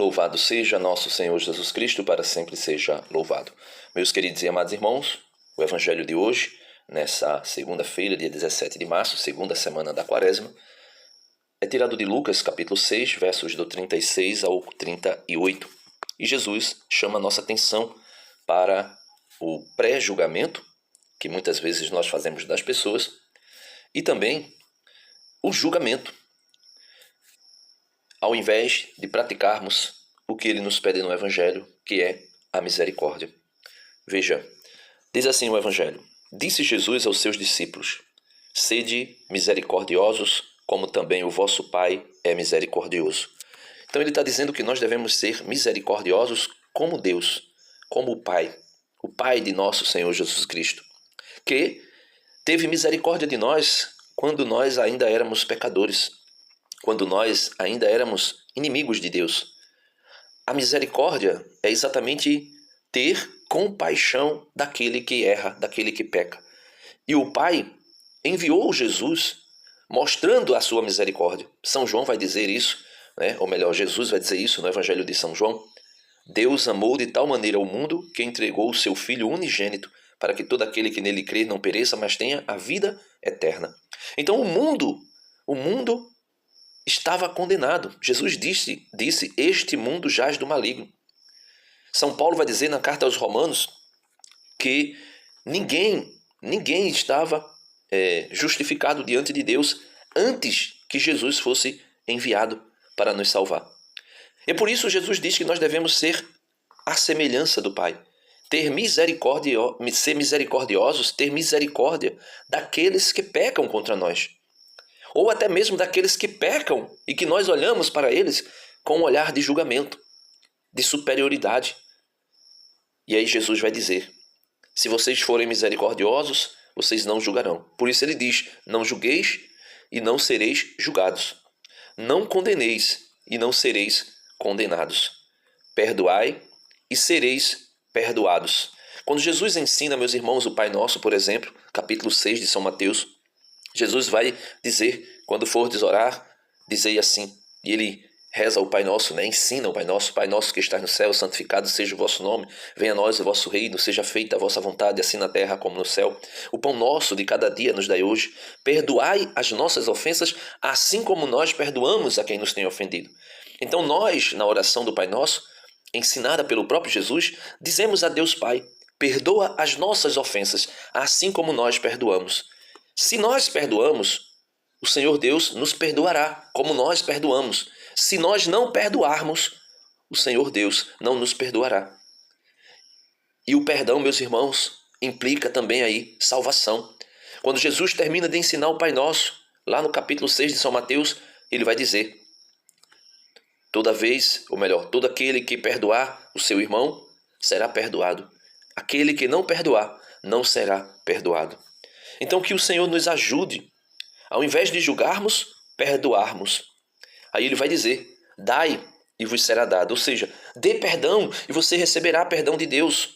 Louvado seja nosso Senhor Jesus Cristo, para sempre seja louvado. Meus queridos e amados irmãos, o Evangelho de hoje, nessa segunda-feira, dia 17 de março, segunda semana da Quaresma, é tirado de Lucas, capítulo 6, versos do 36 ao 38. E Jesus chama a nossa atenção para o pré-julgamento, que muitas vezes nós fazemos das pessoas, e também o julgamento, ao invés de praticarmos o que ele nos pede no Evangelho, que é a misericórdia. Veja, diz assim o Evangelho: disse Jesus aos seus discípulos: sede misericordiosos, como também o vosso Pai é misericordioso. Então ele está dizendo que nós devemos ser misericordiosos como Deus, como o Pai de nosso Senhor Jesus Cristo, que teve misericórdia de nós quando nós ainda éramos pecadores, quando nós ainda éramos inimigos de Deus. A misericórdia é exatamente ter compaixão daquele que erra, daquele que peca. E o Pai enviou Jesus mostrando a sua misericórdia. São João vai dizer isso, né? Ou melhor, Jesus vai dizer isso no Evangelho de São João. Deus amou de tal maneira o mundo que entregou o seu Filho unigênito para que todo aquele que nele crê não pereça, mas tenha a vida eterna. Então o mundo estava condenado. Jesus disse, este mundo jaz do maligno. São Paulo vai dizer na carta aos Romanos que ninguém estava justificado diante de Deus antes que Jesus fosse enviado para nos salvar. E por isso Jesus diz que nós devemos ser a semelhança do Pai. Ser misericordiosos, ter misericórdia daqueles que pecam contra nós. Ou até mesmo daqueles que pecam e que nós olhamos para eles com um olhar de julgamento, de superioridade. E aí Jesus vai dizer: se vocês forem misericordiosos, vocês não julgarão. Por isso ele diz: não julgueis e não sereis julgados. Não condeneis e não sereis condenados. Perdoai e sereis perdoados. Quando Jesus ensina, meus irmãos, o Pai Nosso, por exemplo, capítulo 6 de São Mateus, Jesus vai dizer, quando fordes orar, dizei assim. E ele reza o Pai Nosso, né? Ensina o Pai Nosso que estás no céu, santificado seja o vosso nome, venha a nós o vosso reino, seja feita a vossa vontade, assim na terra como no céu. O pão nosso de cada dia nos dai hoje. Perdoai as nossas ofensas, assim como nós perdoamos a quem nos tem ofendido. Então nós, na oração do Pai Nosso, ensinada pelo próprio Jesus, dizemos a Deus Pai: perdoa as nossas ofensas, assim como nós perdoamos. Se nós perdoamos, o Senhor Deus nos perdoará, como nós perdoamos. Se nós não perdoarmos, o Senhor Deus não nos perdoará. E o perdão, meus irmãos, implica também aí salvação. Quando Jesus termina de ensinar o Pai Nosso, lá no capítulo 6 de São Mateus, ele vai dizer: todo aquele que perdoar o seu irmão será perdoado. Aquele que não perdoar não será perdoado. Então que o Senhor nos ajude, ao invés de julgarmos, perdoarmos. Aí ele vai dizer: dai e vos será dado. Ou seja, dê perdão e você receberá perdão de Deus.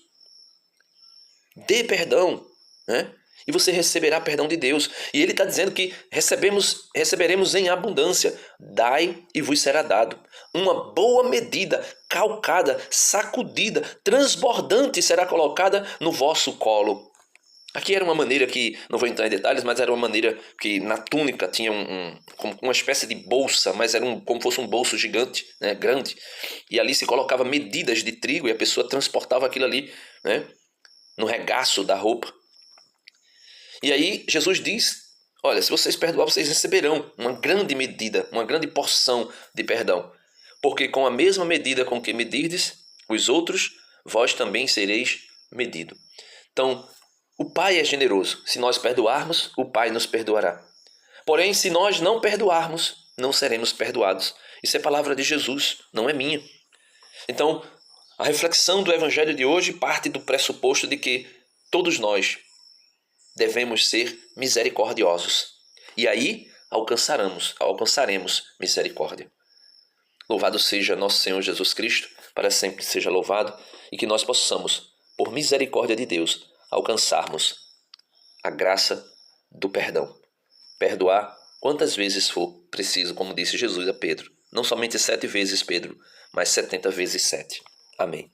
Dê perdão, né? E você receberá perdão de Deus. E ele está dizendo que receberemos em abundância. Dai e vos será dado. Uma boa medida, calcada, sacudida, transbordante será colocada no vosso colo. Aqui era uma maneira que, não vou entrar em detalhes, mas era uma maneira que na túnica tinha como uma espécie de bolsa, mas era como fosse um bolso gigante, né, grande. E ali se colocava medidas de trigo e a pessoa transportava aquilo ali, né, no regaço da roupa. E aí Jesus diz: olha, se vocês perdoar, vocês receberão uma grande medida, uma grande porção de perdão. Porque com a mesma medida com que medirdes os outros, vós também sereis medido. Então, o Pai é generoso. Se nós perdoarmos, o Pai nos perdoará. Porém, se nós não perdoarmos, não seremos perdoados. Isso é palavra de Jesus, não é minha. Então, a reflexão do Evangelho de hoje parte do pressuposto de que todos nós devemos ser misericordiosos. E aí alcançaremos misericórdia. Louvado seja nosso Senhor Jesus Cristo, para sempre seja louvado, e que nós possamos, por misericórdia de Deus, alcançarmos a graça do perdão. Perdoar quantas vezes for preciso, como disse Jesus a Pedro, Não somente 7 vezes, Pedro, mas 70 vezes 7. Amém.